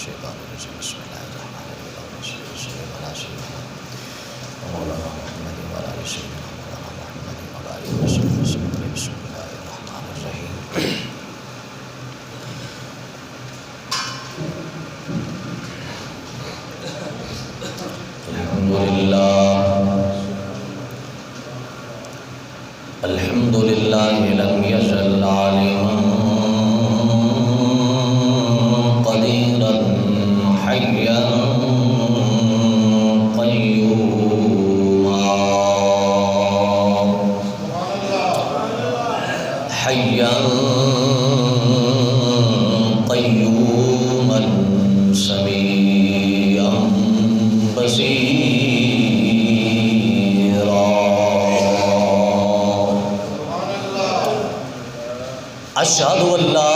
الشیطان الرجیم بسم اللہ الرحمن الرحیم صلی اللہ علیہ وسلم مولانا محمد وعلی آل سیدنا مولانا محمد وعلی آلہ وصحبہ وسلم بسم اللہ الرحمن الرحیم الحمد للہ لم یزل عالما قدیرا حیا قیوما حیا قیوما سمیعا بصیرا اشہد ان لا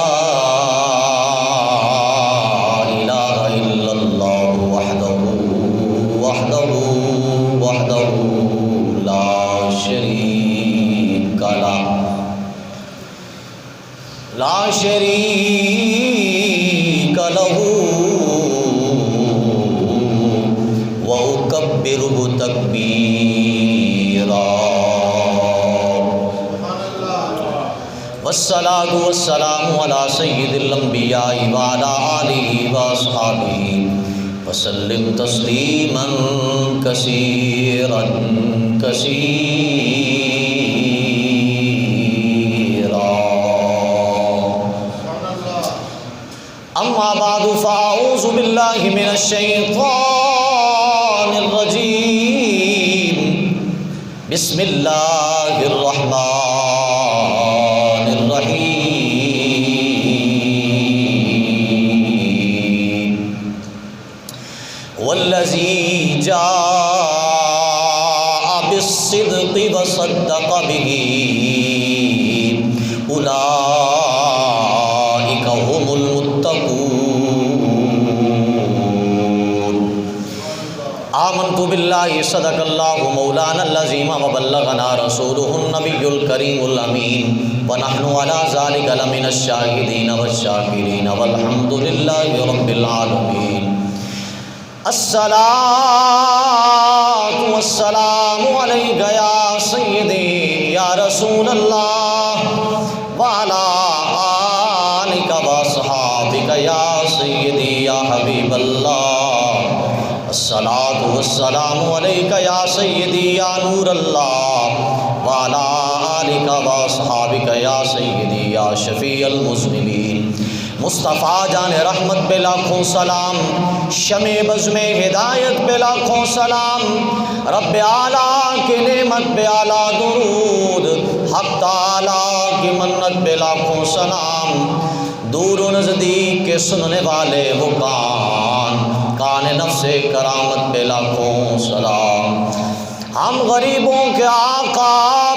الہ الا اللہ وحدہ لا شریک لہ وأکبرہ تکبیرا والصلاة والسلام على سید الانبیاء وعلى آلہ واصحابہ وسلم تسلیما کثیرا کثیرا اما بعد فاعوذ باللہ من الشیطان الرجیم بسم اللہ الرحمن الرحیم والذی جاء بالصدق وصدق به اولئک هم المتقون آمنت باللہ صدق اللہ مولانا العظیم وبلغنا رسولہ النبی الکریم الامین ونحن على ذلك لمن الشاہدین والشاکرین والحمد للہ رب العالمین الصلاة والسلام علیک یا سیدی یا رسول اللہ وعلی آلک واصحابک یا سیدی یا حبیب اللہ الصلاة والسلام علیک یا سیدی یا نور اللہ وعلی آلک واصحابک یا سیدی یا شفیع المذنبین مصطفیٰ جان رحمت پہ لاکھوں سلام شمع بزم ہدایت پہ لاکھوں سلام رب اعلیٰ کی نعمت پہ اعلیٰ درود حق تعالیٰ کی منت پہ لاکھوں سلام دور و نزدیک کے سننے والے وہ کان نفس کرامت پہ لاکھوں سلام ہم غریبوں کے آقا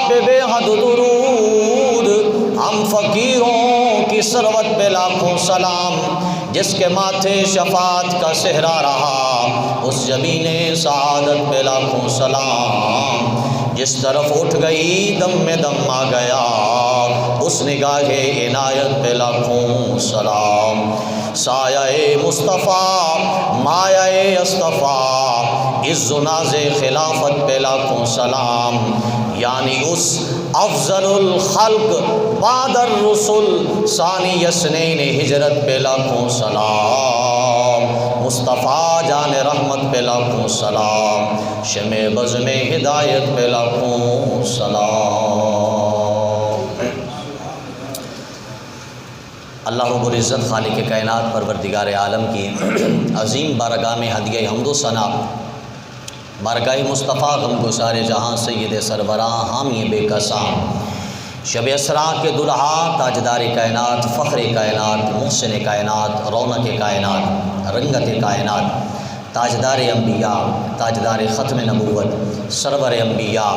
پہ بے حد درود ہم فقیروں کی ثروت پہ لاکھوں سلام جس کے ماتھے شفاعت کا صحرا رہا اس جبین سعادت پہ لاکھوں سلام جس طرف اٹھ گئی دم میں دم آ گیا اس نگاہ عنایت پہ لاکھوں سلام سایہ مصطفیٰ مایہ اصطفیٰ عز و ناز خلافت پہ لاکھوں سلام یعنی اس افضل الخلق بعد الرسل ثانی یسنین ہجرت پہ لاکھوں سلام مصطفیٰ جان رحمت پہ لاکھوں سلام شمع بزم ہدایت پہ لاکھوں سلام اللہ رب العزت خالق کائنات پروردگار عالم کی عظیم بارگاہ میں ہدیہ حمد و ثنا بارگاہ مصطفیٰ غم گسار جہاں سید سربراہ حامی بے کساں شب اسراء کے دلہا تاجدار کائنات فخر کائنات محسن کائنات رونق کائنات رنگت کائنات تاجدار انبیاء تاجدار ختم نبوت سرور انبیاء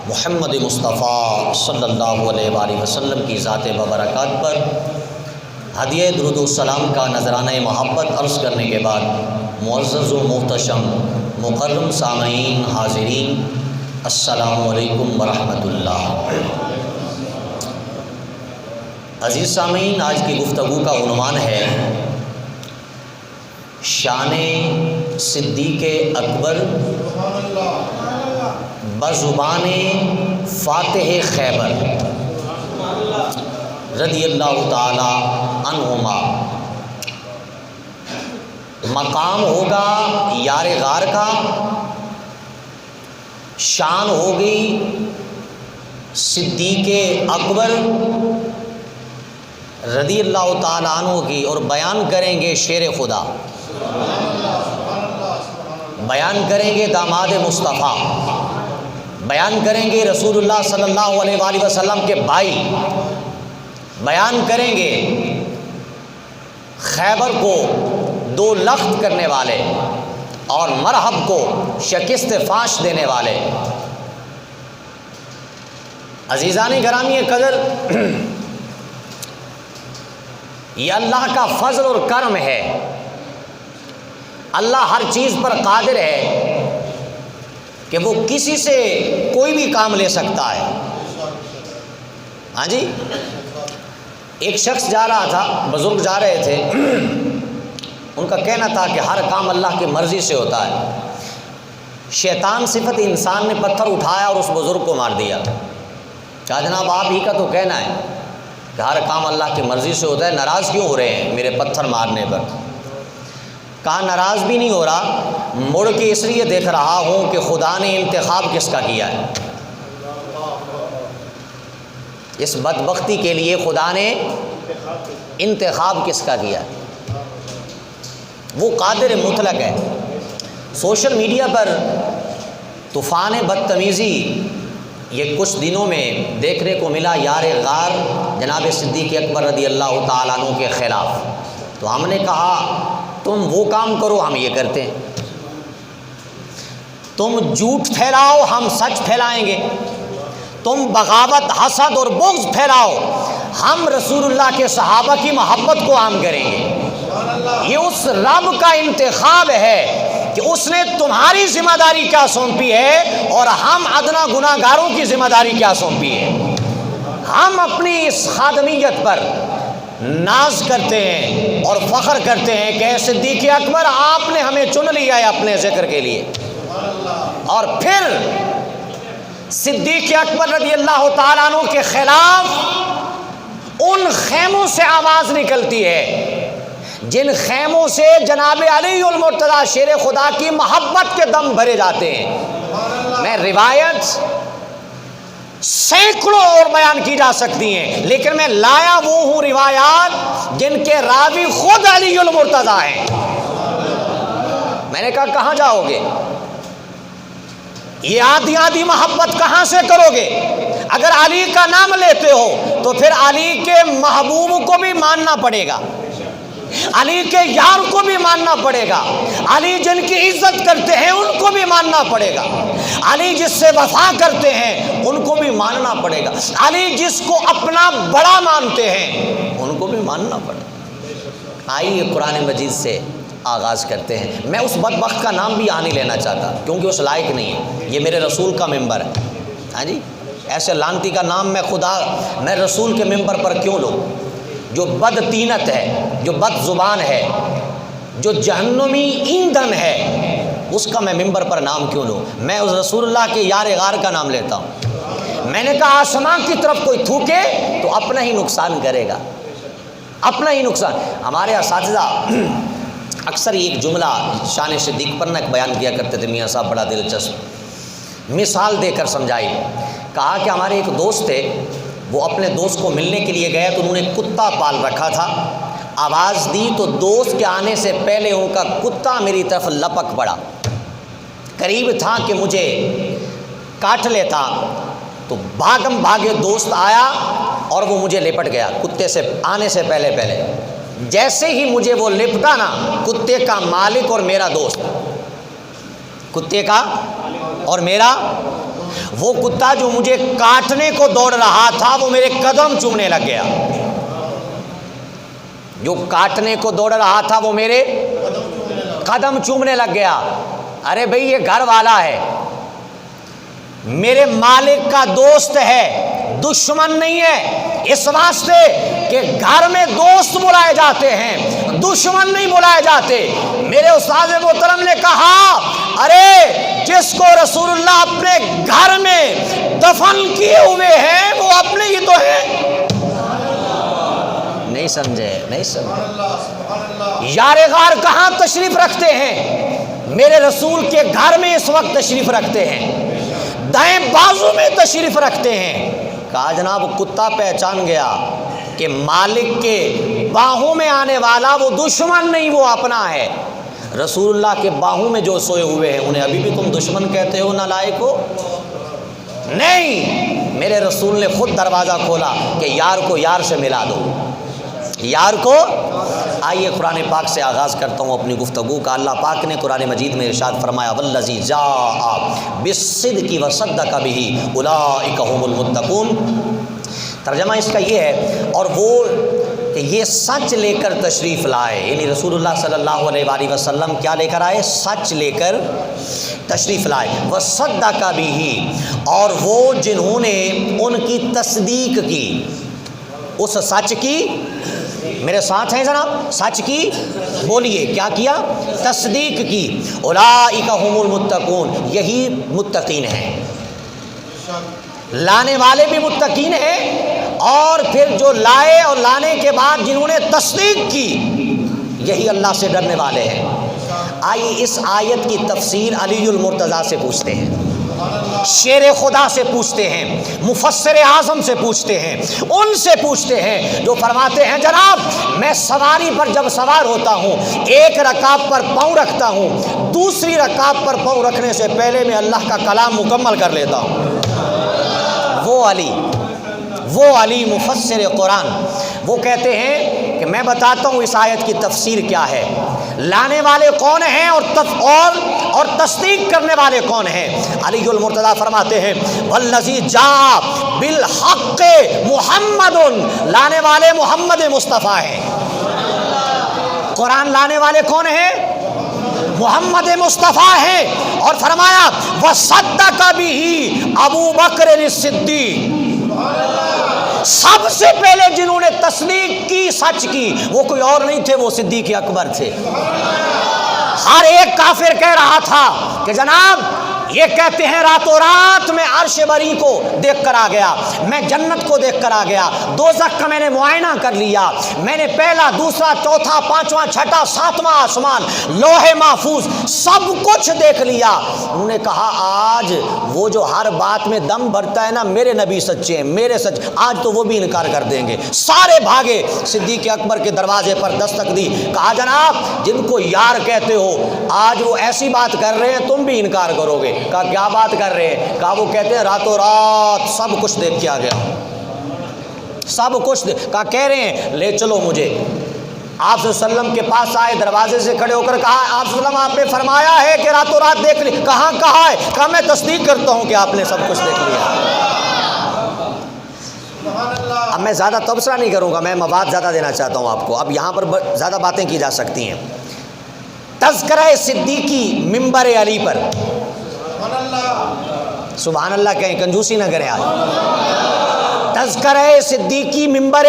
محمد مصطفیٰ صلی اللہ علیہ وآلہ وسلم کی ذات ببرکات پر ہدیہ درود و سلام کا نذرانہ محبت عرض کرنے کے بعد معزز و محتشم مکرم سامعین حاضرین السلام علیکم ورحمۃ اللہ۔ عزیز سامعین، آج کی گفتگو کا عنوان ہے شان صدیق اکبر بزبان فاتح خیبر رضی اللہ تعالی عنہما مقام ہوگا یار غار کا، شان ہوگی صدیق اکبر رضی اللہ تعالیٰ عنہ کی، اور بیان کریں گے شیر خدا، بیان کریں گے داماد مصطفیٰ، بیان کریں گے رسول اللہ صلی اللہ علیہ وآلہ وسلم کے بھائی، بیان کریں گے خیبر کو دو لخت کرنے والے اور مرحب کو شکست فاش دینے والے۔ عزیزان گرامی قدر، یہ اللہ کا فضل اور کرم ہے، اللہ ہر چیز پر قادر ہے کہ وہ کسی سے کوئی بھی کام لے سکتا ہے۔ ہاں جی، ایک شخص جا رہا تھا، بزرگ جا رہے تھے، ان کا کہنا تھا کہ ہر کام اللہ کی مرضی سے ہوتا ہے۔ شیطان صفت انسان نے پتھر اٹھایا اور اس بزرگ کو مار دیا۔ کہا جناب آپ ہی کا تو کہنا ہے کہ ہر کام اللہ کی مرضی سے ہوتا ہے، ناراض کیوں ہو رہے ہیں میرے پتھر مارنے پر؟ کہا ناراض بھی نہیں ہو رہا، مڑ کے اس لیے دیکھ رہا ہوں کہ خدا نے انتخاب کس کا کیا ہے۔ اس بدبختی کے لیے خدا نے انتخاب کس کا کیا ہے؟ وہ قادر مطلق ہے۔ سوشل میڈیا پر طوفان بدتمیزی یہ کچھ دنوں میں دیکھنے کو ملا یار غار جناب صدیق اکبر رضی اللہ تعالیٰ عنہ کے خلاف، تو ہم نے کہا تم وہ کام کرو ہم یہ کرتے ہیں، تم جھوٹ پھیلاؤ ہم سچ پھیلائیں گے، تم بغاوت حسد اور بغض پھیلاؤ ہم رسول اللہ کے صحابہ کی محبت کو عام کریں گے۔ یہ اس رب کا انتخاب ہے کہ اس نے تمہاری ذمہ داری کیا سونپی ہے اور ہم ادنا گناہ گاروں کی ذمہ داری کیا سونپی ہے۔ ہم اپنی اس خادمیت پر ناز کرتے ہیں اور فخر کرتے ہیں کہ اے صدیق اکبر آپ نے ہمیں چن لیا ہے اپنے ذکر کے لیے۔ اور پھر صدیق اکبر رضی اللہ تعالیٰ عنہ کے خلاف ان خیموں سے آواز نکلتی ہے جن خیموں سے جناب علی المرتضیٰ شیر خدا کی محبت کے دم بھرے جاتے ہیں۔ میں روایت سینکڑوں اور بیان کی جا سکتی ہیں، لیکن میں لایا وہ ہوں روایات جن کے راوی خود علی المرتضیٰ ہیں۔ میں نے کہا کہاں جاؤ گے؟ یہ آدھی آدھی محبت کہاں سے کرو گے؟ اگر علی کا نام لیتے ہو تو پھر علی کے محبوب کو بھی ماننا پڑے گا، علی کے یار کو بھی ماننا پڑے گا، علی جن کی عزت کرتے ہیں ان کو بھی ماننا پڑے گا، علی جس سے وفا کرتے ہیں ان کو بھی ماننا پڑے گا، علی جس کو اپنا بڑا مانتے ہیں ان کو بھی ماننا پڑے گا۔ آئیے قرآن مجید سے آغاز کرتے ہیں۔ میں اس بدبخت کا نام بھی نہیں لینا چاہتا کیونکہ اس لائق نہیں ہے، یہ میرے رسول کا ممبر ہے۔ ہاں جی، ایسے لانتی کا نام میں رسول کے ممبر پر کیوں لوں؟ جو بد تینت ہے، جو بد زبان ہے، جو جہنمی ایندھن ہے، اس کا میں ممبر پر نام کیوں لوں؟ میں اس رسول اللہ کے یار غار کا نام لیتا ہوں۔ میں نے کہا آسمان کی طرف کوئی تھوکے تو اپنا ہی نقصان کرے گا، اپنا ہی نقصان۔ ہمارے اساتذہ اکثر ایک جملہ شان صدیق پر نہ بیان کیا کرتے تھے، میاں صاحب بڑا دلچسپ مثال دے کر سمجھائی۔ کہا کہ ہمارے ایک دوست تھے، وہ اپنے دوست کو ملنے کے لیے گئے تو انہوں نے کتا پال رکھا تھا، آواز دی تو دوست کے آنے سے پہلے ان کا کتا میری طرف لپک پڑا، قریب تھا کہ مجھے کاٹ لیتا، تو بھاگم بھاگے دوست آیا اور وہ مجھے لپٹ گیا کتے سے آنے سے پہلے۔ جیسے ہی مجھے وہ لپٹا نا، کتے کا مالک اور میرا دوست، کتے کا اور میرا، وہ کتا جو مجھے کاٹنے کو دوڑ رہا تھا وہ میرے قدم چومنے لگ گیا، جو کاٹنے کو دوڑ رہا تھا وہ میرے قدم چومنے لگ گیا۔ ارے بھئی یہ گھر والا ہے، میرے مالک کا دوست ہے، دشمن نہیں ہے، اس واسطے کہ گھر میں دوست بلائے جاتے ہیں، دشمن نہیں بلائے جاتے۔ میرے استاد محترم نے کہا ارے جس کو رسول اللہ اپنے گھر میں دفن کیے ہوئے ہیں وہ اپنے ہی تو ہیں. نہیں سمجھے؟ نہیں سمجھے. یار غار کہاں تشریف رکھتے ہیں؟ میرے رسول کے گھر میں اس وقت تشریف رکھتے ہیں، دائیں بازو میں تشریف رکھتے ہیں. کہا جناب کتا پہچان گیا کہ مالک کے باہوں میں آنے والا وہ دشمن نہیں، وہ اپنا ہے. رسول اللہ کے باہوں میں جو سوئے ہوئے ہیں انہیں ابھی بھی تم دشمن کہتے ہو نالائق ہو؟ نہیں، میرے رسول نے خود دروازہ کھولا کہ یار کو یار سے ملا دو، یار کو. آئیے قرآن پاک سے آغاز کرتا ہوں اپنی گفتگو کا. اللہ پاک نے قرآن مجید میں ارشاد فرمایا والذی جاء بالصدق وصدق بہ اولئک هم المتقون. ترجمہ اس کا یہ ہے، اور وہ کہ یہ سچ لے کر تشریف لائے، یعنی رسول اللہ صلی اللہ علیہ وآلہ وسلم کیا لے کر آئے؟ سچ لے کر تشریف لائے. وصدق بہ، اور وہ جنہوں نے ان کی تصدیق کی، اس سچ کی، میرے ساتھ ہیں جناب، سچ کی بولیے کیا کیا؟ تصدیق کی. اولئک هم المتقون، یہی متقین ہیں. لانے والے بھی متقین ہیں، اور پھر جو لائے اور لانے کے بعد جنہوں نے تصدیق کی یہی اللہ سے ڈرنے والے ہیں. آئیے اس آیت کی تفسیر علی المرتضیٰ سے پوچھتے ہیں، شیر خدا سے پوچھتے ہیں، مفسر اعظم سے پوچھتے ہیں، ان سے پوچھتے ہیں جو فرماتے ہیں جناب میں سواری پر جب سوار ہوتا ہوں ایک رکاب پر پاؤں رکھتا ہوں، دوسری رکاب پر پاؤں رکھنے سے پہلے میں اللہ کا کلام مکمل کر لیتا ہوں. وہ علی مفسر قرآن، وہ کہتے ہیں کہ میں بتاتا ہوں اس آیت کی تفسیر کیا ہے، لانے والے کون ہیں اور تصدیق کرنے والے کون ہیں. علی المرتضیٰ فرماتے ہیں والذی جاء بالحق محمد، لانے والے محمد مصطفیٰ ہیں. قرآن لانے والے کون ہیں؟ محمد مصطفیٰ ہیں. اور فرمایا وصدق بہ ابو بکر الصدیق، سب سے پہلے جنہوں نے تصدیق کی، سچ کی، وہ کوئی اور نہیں تھے، وہ صدیق اکبر تھے. ہر ایک کافر کہہ رہا تھا کہ جناب یہ کہتے ہیں راتوں رات میں عرش بری کو دیکھ کر آ گیا، میں جنت کو دیکھ کر آ گیا، دوزخ کا میں نے معائنہ کر لیا، میں نے پہلا دوسرا چوتھا پانچواں چھٹا ساتواں آسمان، لوح محفوظ سب کچھ دیکھ لیا. انہوں نے کہا آج وہ جو ہر بات میں دم بھرتا ہے نا میرے نبی سچے ہیں، میرے سچ، آج تو وہ بھی انکار کر دیں گے. سارے بھاگے، صدیق اکبر کے دروازے پر دستک دی. کہا جناب جن کو یار کہتے ہو آج وہ ایسی بات کر رہے ہیں تم بھی انکار کرو گے. کہا کیا بات کر رہے ہیں؟ کہا وہ کہتے ہیں راتوں رات سب کچھ دیکھ کے آ گیا، سب کچھ کہا کہہ رہے ہیں لے چلو مجھے. آپ صلی اللہ علیہ وسلم کے پاس آئے، دروازے سے کھڑے ہو کر کہا آپ صلی اللہ علیہ وسلم آپ نے فرمایا ہے کہ راتوں رات دیکھ لی. کہاں کہا ہے؟ کہا میں تصدیق کرتا ہوں کہ آپ نے سب کچھ دیکھ لیا. اب میں زیادہ تبصرہ نہیں کروں گا، میں مواد زیادہ دینا چاہتا ہوں آپ کو. اب یہاں پر زیادہ باتیں کی جا سکتی ہیں. تذکرہ صدیقی ممبر علی پر، سبحان اللہ کہیں، کنجوسی نہ کریں. آج تذکرہ صدیقی ممبر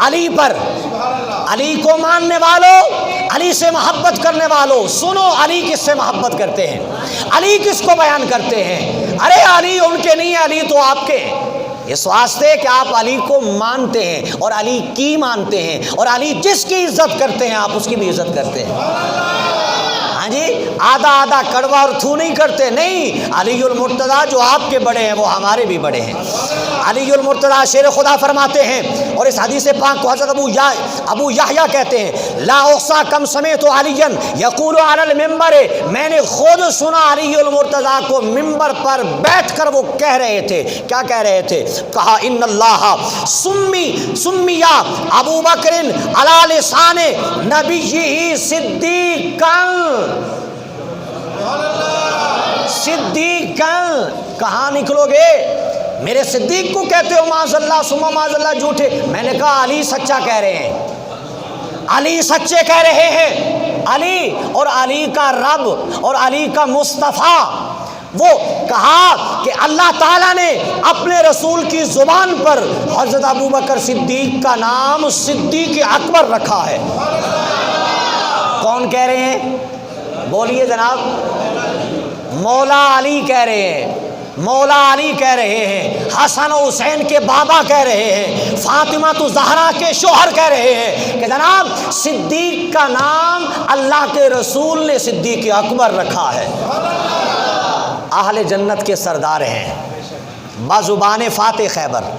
علی پر، علی کو ماننے والوں، علی سے محبت کرنے والوں سنو علی کس سے محبت کرتے ہیں، علی کس کو بیان کرتے ہیں. ارے علی ان کے نہیں، علی تو آپ کے ہیں. اس واسطے کہ آپ علی کو مانتے ہیں اور علی کی مانتے ہیں، اور علی جس کی عزت کرتے ہیں آپ اس کی بھی عزت کرتے ہیں. ہاں جی، آدھا آدھا کڑوا اور تھو نہیں کرتے، نہیں. علی المرتضیٰ جو آپ کے بڑے ہیں وہ ہمارے بھی بڑے ہیں. علی المرتضیٰ شیر خدا فرماتے ہیں، اور اس حدیث پاک کو حضرت ابو یحییٰ کہتے ہیں لا احصیٰ کم سمعت علی یقول علی المنبر، میں نے خود سنا علی المرتضیٰ کو ممبر پر بیٹھ کر وہ کہہ رہے تھے. کیا کہہ رہے تھے؟ کہا ان اللہ سمیا ابو بکر علی لسان نبیہ صدیقاً. صدیقاً کہاں نکلو گے؟ میرے صدیق کو کہتے ہو معاذ اللہ ثم معاذ اللہ جھوٹے. میں نے کہا علی سچا کہہ رہے ہیں، علی سچے کہہ رہے ہیں. علی اور علی کا رب اور علی کا مصطفیٰ، وہ کہا کہ اللہ تعالیٰ نے اپنے رسول کی زبان پر حضرت ابوبکر صدیق کا نام صدیق اکبر رکھا ہے. کون کون کہہ رہے ہیں؟ بولیے جناب. مولا علی کہہ رہے ہیں، مولا علی کہہ رہے ہیں، حسن و حسین کے بابا کہہ رہے ہیں، فاطمہ الزہرا کے شوہر کہہ رہے ہیں کہ جناب صدیق کا نام اللہ کے رسول نے صدیق اکبر رکھا ہے. اہل جنت کے سردار ہیں بزبان فاتح خیبر.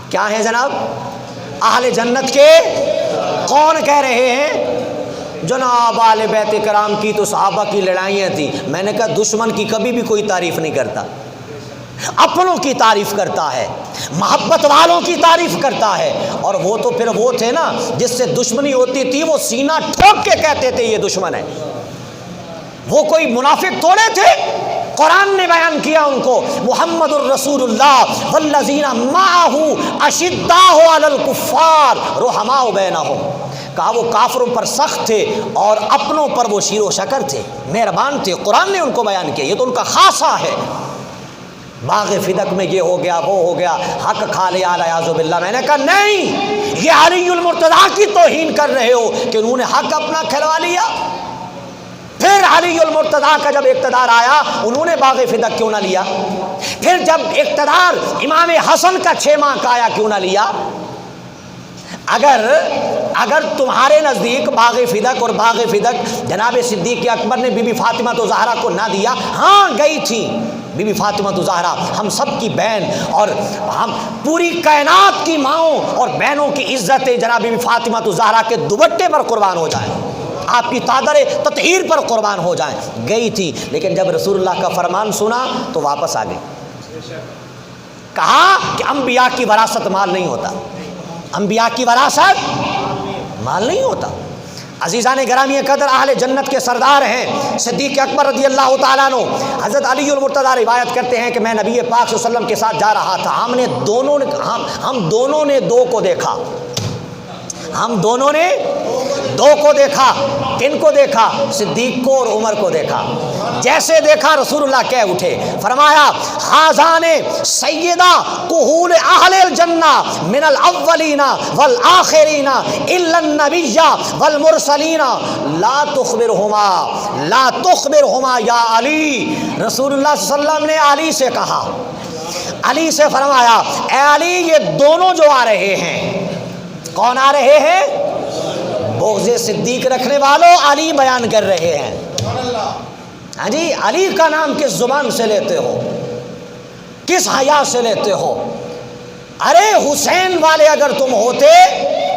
کیا ہیں جناب؟ اہل جنت کے. کون کہہ رہے ہیں؟ جناب آل بیت کرام کی تو صحابہ کی لڑائیاں تھیں. میں نے کہا دشمن کی کبھی بھی کوئی تعریف نہیں کرتا، اپنوں کی تعریف کرتا ہے، محبت والوں کی تعریف کرتا ہے. اور وہ تو پھر وہ تھے نا جس سے دشمنی ہوتی تھی وہ سینہ ٹھوک کے کہتے تھے یہ دشمن ہے. وہ کوئی منافق تھوڑے تھے. قرآن نے بیان کیا ان کو، محمد الرسول اللہ والذین معہ اشداء علی الکفار رحماء بینہم. کہا وہ کافروں پر سخت تھے اور اپنوں پر وہ شیر و شکر تھے، مہربان تھے. قرآن نے ان کو بیان کیا، یہ تو ان کا خاصہ ہے. باغ فدق میں یہ ہو گیا وہ ہو گیا، حق کھا لیا الیاذ باللہ. میں نے کہا نہیں، یہ علی المرتضیٰ کی توہین کر رہے ہو کہ انہوں نے حق اپنا کھلوا لیا. پھر علی المرتضیٰ کا جب اقتدار آیا انہوں نے باغ فدق کیوں نہ لیا؟ پھر جب اقتدار امام حسن کا 6 ماہ کا آیا کیوں نہ لیا؟ اگر تمہارے نزدیک باغ فدق اور باغ فدق جناب صدیق اکبر نے بی بی فاطمہ الزہرا کو نہ دیا، ہاں گئی تھی بی بی فاطمہ الزہرا ہم سب کی بہن اور ہم پوری کائنات کی ماؤں اور بہنوں کی عزت جناب بی بی فاطمہ الزہرا کے دوپٹے پر قربان ہو جائیں، آپ کی چادر تطہیر پر قربان ہو جائیں. گئی تھی، لیکن جب رسول اللہ کا فرمان سنا تو واپس آ گئی. کہا کہ انبیاء کی وراثت مال نہیں ہوتا، انبیاء کی وراثت مال نہیں ہوتا. عزیزان گرامی قدر اہل جنت کے سردار ہیں صدیق اکبر رضی اللہ تعالیٰ عنہ. حضرت علی المرتضیٰ روایت کرتے ہیں کہ میں نبی پاک صلی اللہ علیہ وسلم کے ساتھ جا رہا تھا. ہم دونوں نے دو کو دیکھا. ہم دونوں نے دو کو دیکھا. کن کو دیکھا؟ صدیق کو اور عمر کو دیکھا. جیسے دیکھا رسول اللہ کہہ اٹھے، فرمایا ھذان سیدہ کہول اہل الجنہ من الاولین والآخرین الا النبی والمرسلین لا تخبرہما یا علی. رسول اللہ صلی اللہ علیہ وسلم نے علی سے کہا، علی سے فرمایا اے علی یہ دونوں جو آ رہے ہیں، کون آ رہے ہیں؟ بغض صدیق رکھنے والوں علی بیان کر رہے ہیں. ہاں جی، علی کا نام کس زبان سے لیتے ہو، کس حیا سے لیتے ہو؟ ارے حسین والے اگر تم ہوتے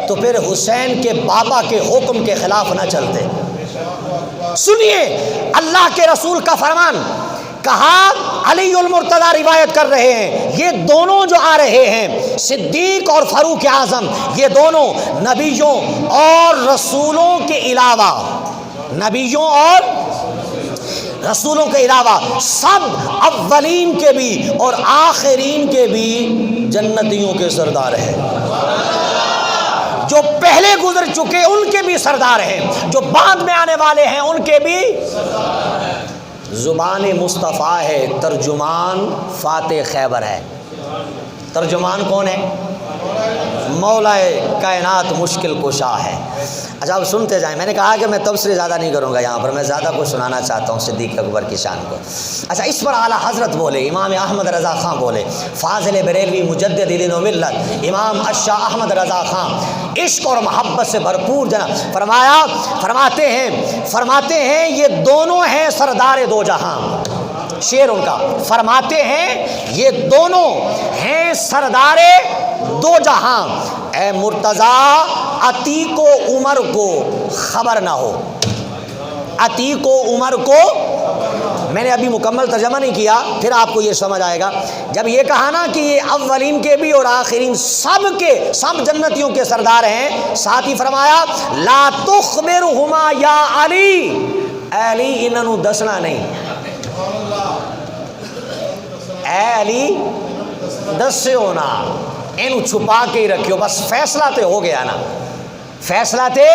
تو پھر حسین کے بابا کے حکم کے خلاف نہ چلتے. سنیے اللہ کے رسول کا فرمان. کہا علی المرتضیٰ روایت کر رہے ہیں یہ دونوں جو آ رہے ہیں صدیق اور فاروق اعظم، یہ دونوں نبیوں اور رسولوں کے علاوہ، نبیوں اور رسولوں کے علاوہ سب اولین کے بھی اور آخرین کے بھی جنتیوں کے سردار ہیں. جو پہلے گزر چکے ان کے بھی سردار ہیں، جو بعد میں آنے والے ہیں ان کے بھی. زبان مصطفیٰ ہے، ترجمان فاتح خیبر ہے. ترجمان کون ہے؟ مولا کائنات مشکل کشا ہے. اچھا اب سنتے جائیں. میں نے کہا کہ میں تبصرے زیادہ نہیں کروں گا یہاں پر، میں زیادہ کچھ سنانا چاہتا ہوں صدیق اکبر کی شان کو. اچھا اس پر اعلیٰ حضرت بولے، امام احمد رضا خان بولے، فاضل بریلوی مجدد دین و ملت امام الشاہ احمد رضا خان عشق اور محبت سے بھرپور جناب فرماتے ہیں یہ دونوں ہیں سردار دو جہاں. شعر ان کا فرماتے ہیں یہ دونوں ہیں سردار دو جہاں. اے مرتضیٰ عتیق و عمر کو خبر نہ ہو، عتیق و عمر کو. میں نے ابھی مکمل ترجمہ نہیں کیا، پھر آپ کو یہ سمجھ آئے گا. جب یہ کہا نا کہ یہ اولین کے بھی اور آخرین سب جنتیوں کے سردار ہیں، ساتھ ہی فرمایا لا تخبرہما یا علی، اے علی انہوں دسنا نہیں. اے علی دس سے ہونا، اینو چھپا کے ہی رکھیو، بس فیصلہ تے ہو گیا نا، فیصلہ تے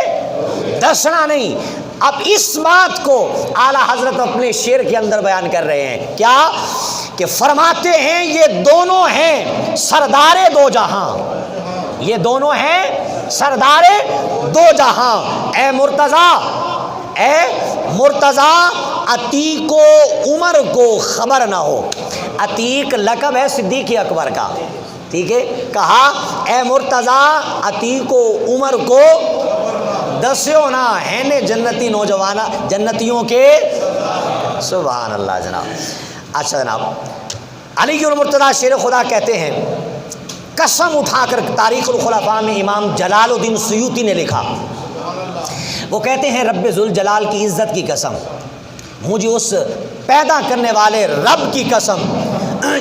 دسنا نہیں. اب اس بات کو اعلیٰ حضرت اپنے شعر کے اندر بیان کر رہے ہیں. کیا کہ فرماتے ہیں یہ دونوں ہیں سردار دو جہاں، یہ دونوں ہیں سردار دو جہاں، اے مرتضی عتیق و عمر کو خبر نہ ہو۔ عتیق لقب ہے صدیق اکبر کا، ٹھیک ہے، کہا اے مرتضی عتیق و عمر کو دسیو نہ ہے نے جنتی نوجوانا جنتیوں کے، سبحان اللہ جناب۔ اچھا جناب، علی المرتضیٰ شیر خدا کہتے ہیں، قسم اٹھا کر تاریخ الخلفاء میں امام جلال الدین سیوطی نے لکھا، وہ کہتے ہیں رب ذوالجلال کی عزت کی قسم، مجھے اس پیدا کرنے والے رب کی قسم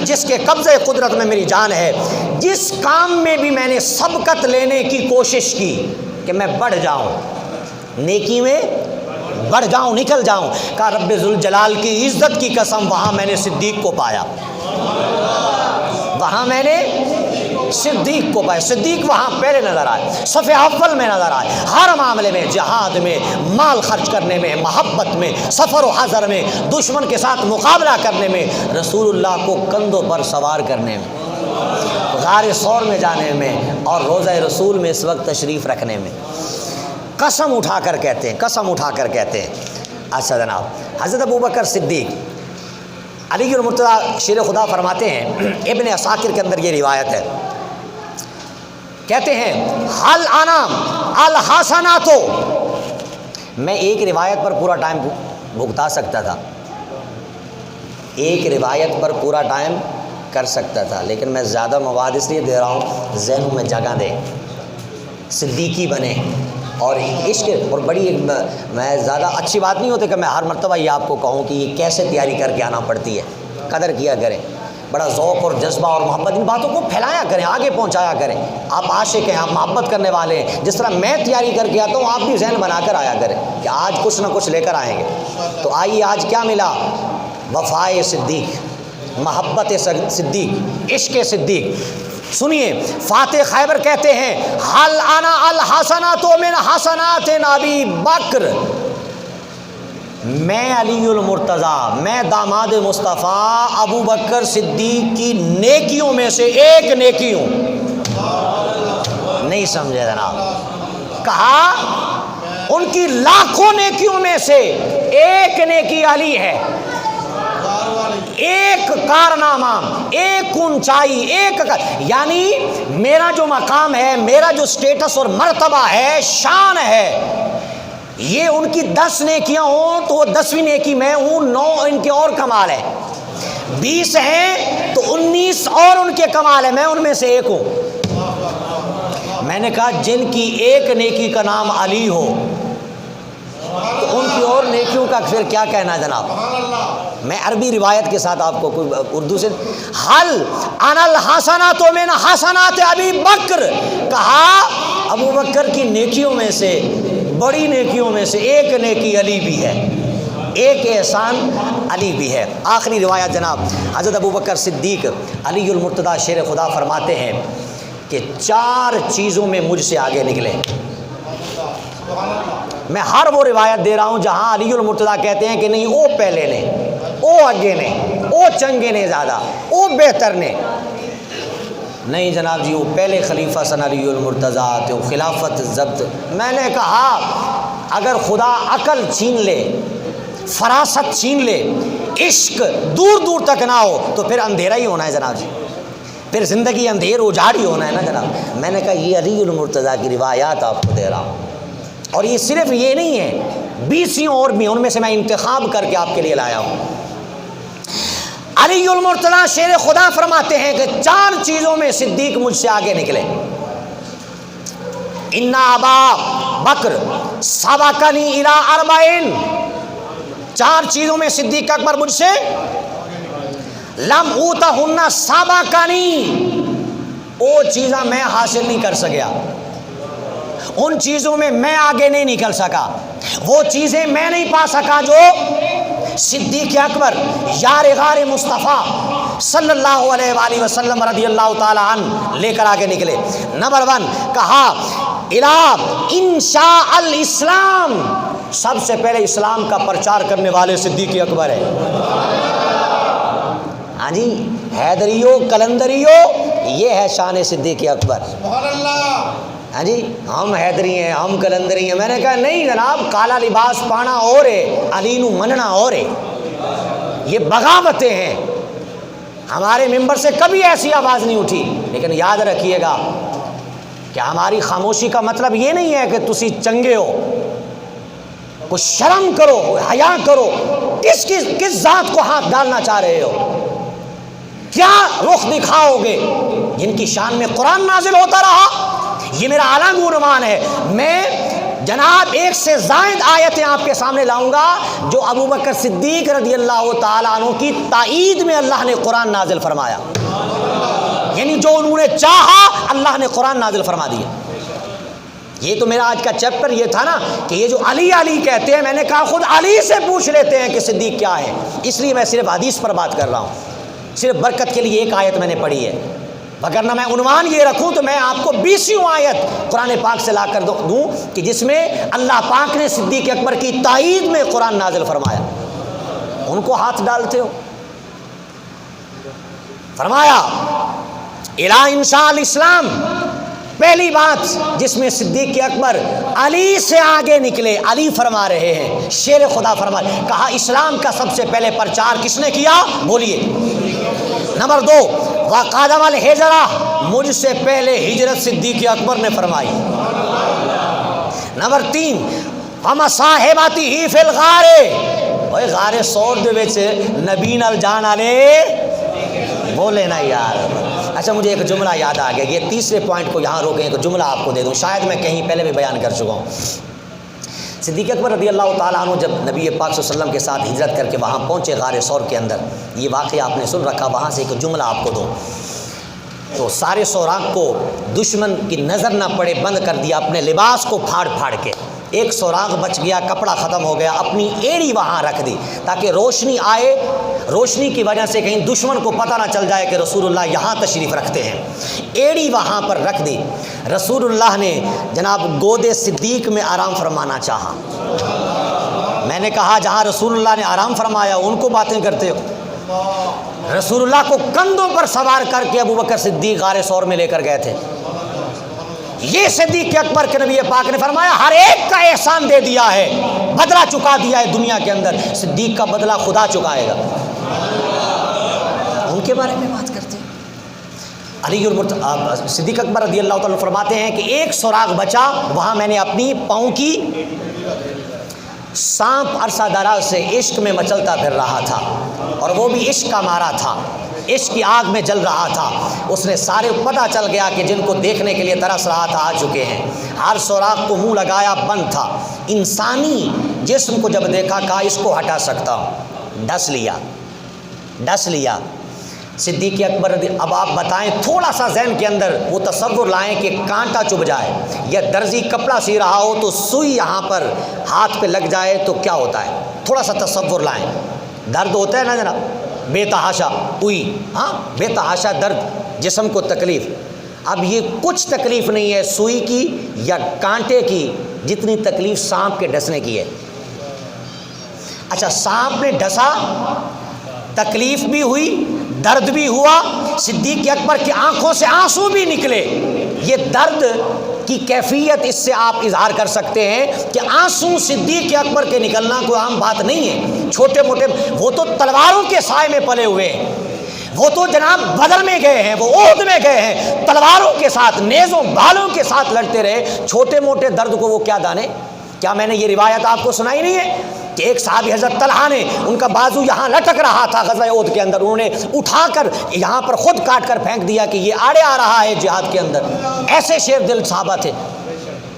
جس کے قبضے قدرت میں میری جان ہے، جس کام میں بھی میں نے سبقت لینے کی کوشش کی کہ میں بڑھ جاؤں، نیکی میں بڑھ جاؤں، نکل جاؤں، کہا رب ذوالجلال کی عزت کی قسم وہاں میں نے صدیق کو پایا، وہاں میں نے صدیق کو پایا۔ صدیق وہاں پہلے نظر آئے، صف اول میں نظر آئے، ہر معاملے میں، جہاد میں، مال خرچ کرنے میں، محبت میں، سفر و حضر میں، دشمن کے ساتھ مقابلہ کرنے میں، رسول اللہ کو کندھوں پر سوار کرنے میں، غار ثور میں جانے میں، اور روضہ رسول میں اس وقت تشریف رکھنے میں، قسم اٹھا کر کہتے ہیں، قسم اٹھا کر کہتے ہیں۔ اچھا جناب، حضرت ابوبکر صدیق علی المرتضیٰ شیر خدا فرماتے ہیں، ابن عساکر کے اندر یہ روایت ہے، کہتے ہیں حل انا الحسنات، میں ایک روایت پر پورا ٹائم بھگتا سکتا تھا، ایک روایت پر پورا ٹائم کر سکتا تھا، لیکن میں زیادہ مواد اس لیے دے رہا ہوں ذہنوں میں جگہ دے، صدیقی بنے، اور عشق، اور بڑی میں زیادہ اچھی بات نہیں ہوتی کہ میں ہر مرتبہ یہ آپ کو کہوں کہ یہ کیسے تیاری کر کے آنا پڑتی ہے، قدر کیا کریں، بڑا ذوق اور جذبہ اور محبت ان باتوں کو پھیلایا کریں، آگے پہنچایا کریں، آپ عاشق ہیں، آپ محبت کرنے والے ہیں، جس طرح میں تیاری کر کے آتا ہوں آپ بھی ذہن بنا کر آیا کریں کہ آج کچھ نہ کچھ لے کر آئیں گے۔ تو آئیے آج کیا ملا؟ وفائے صدیق، محبت صدیق، عشق صدیق۔ سنیے، فاتح خیبر کہتے ہیں حل انا الحسنات من حسنات ابی بکر، میں علی المرتضیٰ، میں داماد مصطفیٰ ابو بکر صدیق کی نیکیوں میں سے ایک نیکی ہوں۔ نہیں سمجھے جناب، کہا ان کی لاکھوں نیکیوں میں سے ایک نیکی علی ہے، ایک کارنامہ، ایک اونچائی، یعنی میرا جو مقام ہے، میرا جو سٹیٹس اور مرتبہ ہے، شان ہے، یہ ان کی 10 نیکیاں ہوں تو وہ 10ویں نیکی میں ہوں، 9 ان کے اور کمال ہے، 20 ہیں تو 19 اور ان کے کمال ہے، میں ان میں سے ایک ہوں۔ میں نے کہا جن کی ایک نیکی کا نام علی ہو تو ان کی اور نیکیوں کا پھر کیا کہنا جناب؟ میں عربی روایت کے ساتھ آپ کو کوئی اردو سے، حل انا الحسنات من حسنات ابی بکر، کہا ابو بکر کی نیکیوں میں سے، بڑی نیکیوں میں سے ایک نیکی علی بھی ہے، ایک احسان علی بھی ہے۔ آخری روایت جناب، حضرت ابو بکر صدیق علی المرتضیٰ شیر خدا فرماتے ہیں کہ 4 چیزوں میں مجھ سے آگے نکلے۔ میں ہر وہ روایت دے رہا ہوں جہاں علی المرتضیٰ کہتے ہیں کہ نہیں وہ پہلے نے، وہ آگے نے، وہ چنگے نے زیادہ، وہ بہتر نے، نہیں جناب جی وہ پہلے خلیفہ سن علی المرتضیٰ تھے، وہ خلافت ضبط۔ میں نے کہا اگر خدا عقل چھین لے، فراست چھین لے، عشق دور دور تک نہ ہو تو پھر اندھیرا ہی ہونا ہے جناب جی، پھر زندگی اندھیر اجاڑ ہی ہونا ہے نا جناب۔ میں نے کہا یہ علی المرتضیٰ کی روایات آپ کو دے رہا ہوں، اور یہ صرف یہ نہیں ہے، 20 اور بھی، ان میں سے میں انتخاب کر کے آپ کے لیے لایا ہوں۔ علی المرتضیٰ شیر خدا فرماتے ہیں کہ 4 چیزوں میں صدیق مجھ سے آگے نکلے۔ ان ابا بکر سبقنی الی 40، 4 چیزوں میں صدیق اکبر مجھ سے، لم اوتہن سبقنی، وہ چیزاں میں حاصل نہیں کر سکیا، ان چیزوں میں میں آگے نہیں نکل سکا، وہ چیزیں میں نہیں پا سکا جو صدیق اکبر یار غار مصطفیٰ صلی اللہ علیہ وآلہ وسلم رضی اللہ تعالی عنہ لے کر آگے نکلے۔ نمبر 1 کہا الہ انشاء الاسلام، سب سے پہلے اسلام کا پرچار کرنے والے صدیق اکبر ہے۔ ہاں جی، حیدریو کلندریو، یہ ہے شان صدیق اکبر۔ ہاں جی ہم حیدری ہیں ہم کلندری ہیں. میں نے کہا نہیں جناب, کالا لباس پانا اور ہے, علی نو مننا اور ہے. یہ بغاوتیں ہیں. ہمارے ممبر سے کبھی ایسی آواز نہیں اٹھی. لیکن یاد رکھیے گا کہ ہماری خاموشی کا مطلب یہ نہیں ہے کہ تسی چنگے ہو. کچھ شرم کرو, حیا کرو. کس ذات کو ہاتھ ڈالنا چاہ رہے ہو؟ کیا رخ دکھاؤ گے جن کی شان میں قرآن نازل ہوتا رہا؟ یہ میرا اعلیٰ عنوان ہے. میں جناب ایک سے زائد آیتیں آپ کے سامنے لاؤں گا جو ابو بکر صدیق رضی اللہ تعالیٰ عنہ کی تائید میں اللہ نے قرآن نازل فرمایا. یعنی جو انہوں نے چاہا اللہ نے قرآن نازل فرما دیا. یہ تو میرا آج کا چیپٹر یہ تھا نا کہ یہ جو علی علی کہتے ہیں, میں نے کہا خود علی سے پوچھ لیتے ہیں کہ صدیق کیا ہے. اس لیے میں صرف حدیث پر بات کر رہا ہوں. صرف برکت کے لیے ایک آیت میں نے پڑھی ہے, وگرنہ میں عنوان یہ رکھوں تو میں آپ کو 20 آیت قرآن پاک سے لا کر دوں کہ جس میں اللہ پاک نے صدیق اکبر کی تائید میں قرآن نازل فرمایا. ان کو ہاتھ ڈالتے ہو. فرمایا الا انشاء الاسلام, پہلی بات جس میں صدیق اکبر علی سے آگے نکلے. علی فرما رہے ہیں, شیر خدا فرما رہے, کہا اسلام کا سب سے پہلے پرچار کس نے کیا؟ بولیے. نمبر 2, وقادم الہجرہ, مجھ سے پہلے ہجرت صدیق اکبر نے فرمائی. نمبر 3, ومصاحبتہ فی الغار, اوے غار سور دے وچ نبی نال جان والے بولے نا یار. اچھا مجھے ایک جملہ یاد آ گیا, یہ تیسرے پوائنٹ کو یہاں روکیں, ایک جملہ آپ کو دے دوں, شاید میں کہیں پہلے بھی بیان کر چکا ہوں. صدیق اکبر رضی اللہ تعالیٰ عنہ جب نبی پاک صلی اللہ علیہ وسلم کے ساتھ ہجرت کر کے وہاں پہنچے غار ثور کے اندر, یہ واقعہ آپ نے سن رکھا, وہاں سے ایک جملہ آپ کو دوں. تو سارے سوراخ کو دشمن کی نظر نہ پڑے بند کر دیا, اپنے لباس کو پھاڑ پھاڑ کے. ایک سوراخ بچ گیا, کپڑا ختم ہو گیا, اپنی ایڑی وہاں رکھ دی تاکہ روشنی آئے, روشنی کی وجہ سے کہیں دشمن کو پتہ نہ چل جائے کہ رسول اللہ یہاں تشریف رکھتے ہیں. ایڑی وہاں پر رکھ دی. رسول اللہ نے جناب گود صدیق میں آرام فرمانا چاہا. میں نے کہا جہاں رسول اللہ نے آرام فرمایا ان کو باتیں کرتے ہو. رسول اللہ کو کندھوں پر سوار کر کے ابو بکر صدیق غار ثور میں لے کر گئے تھے. یہ صدیق اکبر کے نبی پاک نے فرمایا ہر ایک کا احسان دے دیا ہے, بدلہ چکا دیا ہے دنیا کے اندر, صدیق کا بدلہ خدا چکائے گا. ان کے بارے میں بات کرتے ہیں. علی صدیق اکبر رضی اللہ تعالیٰ فرماتے ہیں کہ ایک سوراخ بچا, وہاں میں نے اپنی پاؤں کی, سانپ عرصہ دراز سے عشق میں مچلتا پھر رہا تھا, اور وہ بھی عشق کا مارا تھا, عشق کی آگ میں جل رہا تھا. اس نے سارے پتہ چل گیا کہ جن کو دیکھنے کے لیے ترس رہا تھا آ چکے ہیں. ہر سوراخ کو منہ لگایا بند تھا. انسانی جسم کو جب دیکھا کہا اس کو ہٹا سکتا ہوں, ڈس لیا. صدیق اکبر اب آپ بتائیں, تھوڑا سا ذہن کے اندر وہ تصور لائیں کہ کانٹا چبھ جائے, یا درزی کپڑا سی رہا ہو تو سوئی یہاں پر ہاتھ پہ لگ جائے تو کیا ہوتا ہے. تھوڑا سا تصور لائیں. درد ہوتا ہے نا جناب, بے تحاشا ہوئی, ہاں بے تحاشا درد, جسم کو تکلیف. اب یہ کچھ تکلیف نہیں ہے سوئی کی یا کانٹے کی جتنی تکلیف سانپ کے ڈسنے کی ہے. اچھا سانپ نے ڈسا, تکلیف بھی ہوئی, درد بھی ہوا, صدیق اکبر کی آنکھوں سے آنسو بھی نکلے. یہ درد کی کیفیت اس سے آپ اظہار کر سکتے ہیں کہ آنسو صدیق اکبر کے نکلنا کوئی عام بات نہیں ہے. چھوٹے موٹے, وہ تو تلواروں کے سائے میں پلے ہوئے ہیں, وہ تو جناب بدر میں گئے ہیں, وہ احد میں گئے ہیں, تلواروں کے ساتھ نیزوں بالوں کے ساتھ لڑتے رہے. چھوٹے موٹے درد کو وہ کیا جانے. کیا میں نے یہ روایت آپ کو سنائی نہیں ہے کہ ایک صحابی حضرت طلحہ نے, ان کا بازو یہاں لٹک رہا تھا غزوہ احد کے اندر, انہوں نے اٹھا کر یہاں پر خود کاٹ کر پھینک دیا کہ یہ آڑے آ رہا ہے جہاد کے اندر. ایسے شیر دل صحابہ تھے.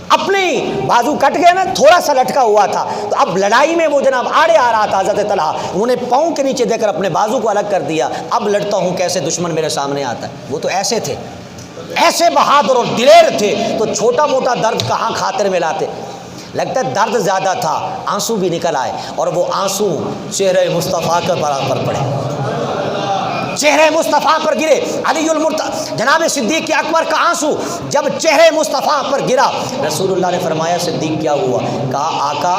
اپنے بازو کٹ گئے نا, تھوڑا سا لٹکا ہوا تھا, تو اب لڑائی میں وہ جناب آڑے آ رہا تھا حضرت طلحہ, انہوں نے پاؤں کے نیچے دے کر اپنے بازو کو الگ کر دیا. اب لڑتا ہوں کیسے دشمن میرے سامنے آتا ہے. وہ تو ایسے تھے, ایسے بہادر اور دلیر تھے, تو چھوٹا موٹا درد کہاں خاطر میں لاتے. لگتا ہے درد زیادہ تھا, آنسو بھی نکل آئے, اور وہ آنسو چہرے مصطفیٰ کے برابر پڑے, چہرے مصطفیٰ پر گرے. علی جناب صدیق اکبر کا آنسو جب چہرے مصطفیٰ پر گرا, رسول اللہ نے فرمایا صدیق کیا ہوا. کہا آقا.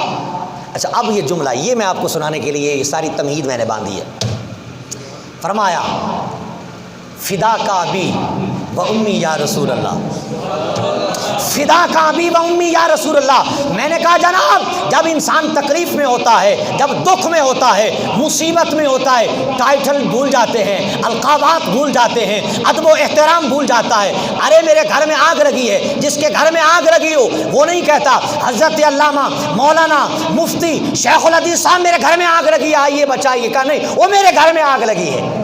اچھا اب یہ جملہ یہ میں آپ کو سنانے کے لیے یہ ساری تمہید میں نے باندھی ہے. فرمایا فدا کا ابی و امی یا رسول اللہ, فدا کا ابی و امی یا رسول اللہ۔ میں نے کہا جناب جب انسان تکلیف میں ہوتا ہے، جب دکھ میں ہوتا ہے، مصیبت میں ہوتا ہے، ٹائٹل بھول جاتے ہیں، القابات بھول جاتے ہیں، ادب و احترام بھول جاتا ہے۔ ارے میرے گھر میں آگ لگی ہے، جس کے گھر میں آگ لگی ہو وہ نہیں کہتا حضرت علامہ مولانا مفتی شیخ الحدیث صاحب میرے گھر میں آگ لگی ہے آئیے بچائیے، کہا نہیں وہ میرے گھر میں آگ لگی ہے۔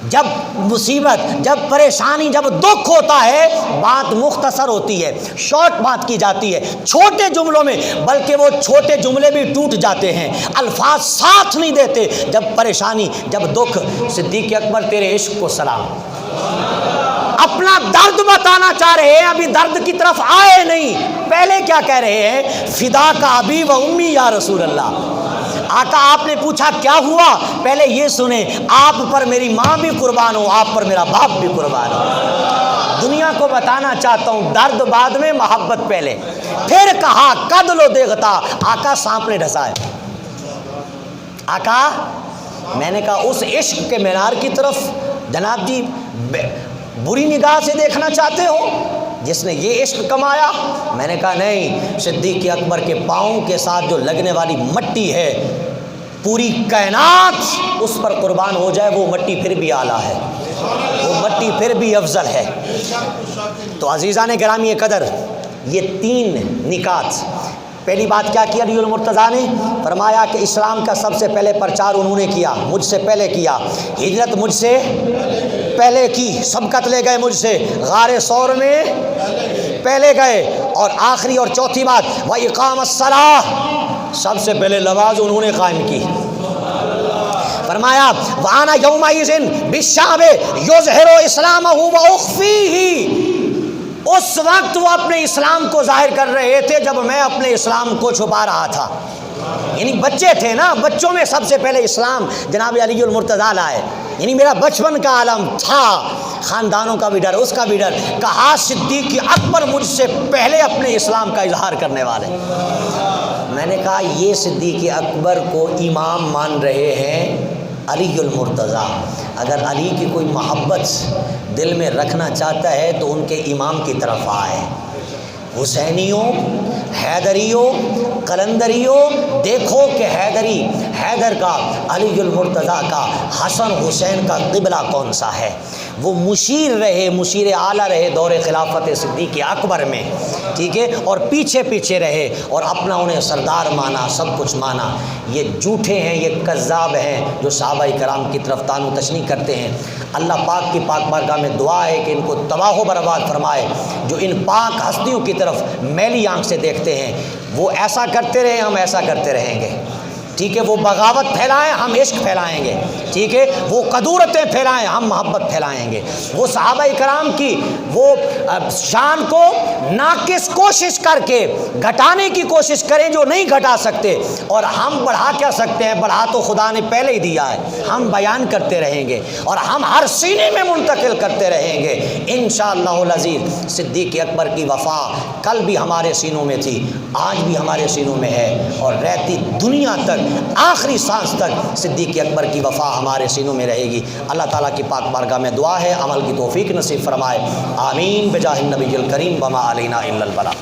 جب مصیبت، جب پریشانی، جب دکھ ہوتا ہے بات مختصر ہوتی ہے، شارٹ بات کی جاتی ہے چھوٹے جملوں میں، بلکہ وہ چھوٹے جملے بھی ٹوٹ جاتے ہیں، الفاظ ساتھ نہیں دیتے جب پریشانی، جب دکھ۔ صدیق اکبر تیرے عشق کو سلام، اپنا درد بتانا چاہ رہے ہیں، ابھی درد کی طرف آئے نہیں، پہلے کیا کہہ رہے ہیں؟ فدا کا ابی و امی یا رسول اللہ۔ آقا آپ نے پوچھا کیا ہوا؟ پہلے یہ سنیں، آپ پر میری ماں بھی قربان ہو، آپ پر میرا باپ بھی قربان ہو۔ دنیا کو بتانا چاہتا ہوں درد بعد میں، محبت پہلے۔ پھر کہا قد لو دیکھتا، آقا سانپ نے ڈھسا ہے۔ آقا میں نے کہا اس عشق کے مینار کی طرف جناب جی بری نگاہ سے دیکھنا چاہتے ہو جس نے یہ عشق کمایا؟ میں نے کہا نہیں، صدیق اکبر کے پاؤں کے ساتھ جو لگنے والی مٹی ہے پوری کائنات اس پر قربان ہو جائے، وہ مٹی پھر بھی اعلیٰ ہے، وہ مٹی پھر بھی افضل ہے۔ تو عزیزان گرامی قدر، یہ 3 نکات۔ پہلی بات کیا کی علی المرتضیٰ نے؟ فرمایا کہ اسلام کا سب سے پہلے پرچار انہوں نے کیا، مجھ سے پہلے کیا، ہجرت مجھ سے پہلے کی، سبقت لے گئے مجھ سے، غار ثور میں پہلے گئے، اور آخری اور چوتھی بات وَإِقَامَ الصَّلَاةِ، سب سے پہلے نماز انہوں نے قائم کی۔ فرمایا وَأَنَا يَوْمَئِذٍ بِالشَّعْبِ يُظْهِرُ إِسْلَامَهُ وَأُخْفِيهِ، اس وقت وہ اپنے اسلام کو ظاہر کر رہے تھے جب میں اپنے اسلام کو چھپا رہا تھا۔ یعنی بچے تھے نا، بچوں میں سب سے پہلے اسلام جناب علی المرتضیٰ لائے، یعنی میرا بچپن کا عالم تھا، خاندانوں کا بھی ڈر، اس کا بھی ڈر۔ کہا صدیق اکبر مجھ سے پہلے اپنے اسلام کا اظہار کرنے والے۔ میں نے کہا یہ صدیق اکبر کو امام مان رہے ہیں علی المرتضیٰ، اگر علی کی کوئی محبت دل میں رکھنا چاہتا ہے تو ان کے امام کی طرف آئے۔ حسینیوں، حیدریوں، قلندریوں، دیکھو کہ حیدر کا، علی المرتضیٰ کا، حسن حسین کا قبلہ کون سا ہے؟ وہ مشیر رہے، مشیر اعلیٰ رہے دور خلافت صدیق اکبر میں، ٹھیک ہے، اور پیچھے پیچھے رہے اور اپنا انہیں سردار مانا، سب کچھ مانا۔ یہ جھوٹے ہیں، یہ کذاب ہیں جو صحابہ کرام کی طرف طعن و تشنیع کرتے ہیں۔ اللہ پاک کی پاک بارگاہ میں دعا ہے کہ ان کو تباہ و برباد فرمائے، جو ان پاک ہستیوں کی طرف میلی آنکھ سے دیکھتے ہیں۔ وہ ایسا کرتے رہے، ہم ایسا کرتے رہیں گے، ٹھیک ہے، وہ بغاوت پھیلائیں، ہم عشق پھیلائیں گے، ٹھیک ہے، وہ قدورتیں پھیلائیں، ہم محبت پھیلائیں گے۔ وہ صحابہ کرام کی وہ شان کو ناقص کوشش کر کے گھٹانے کی کوشش کریں جو نہیں گھٹا سکتے، اور ہم بڑھا کیا سکتے ہیں؟ بڑھا تو خدا نے پہلے ہی دیا ہے، ہم بیان کرتے رہیں گے اور ہم ہر سینے میں منتقل کرتے رہیں گے انشاءاللہ العزیز۔ صدیق اکبر کی وفا کل بھی ہمارے سینوں میں تھی، آج بھی ہمارے سینوں میں ہے، اور رہتی دنیا تک، آخری سانس تک صدیق اکبر کی وفا ہمارے سینوں میں رہے گی۔ اللہ تعالیٰ کی پاک بارگاہ میں دعا ہے عمل کی توفیق نصیب فرمائے، آمین بجاہ النبی الکریم وما علینا الا البلاغ۔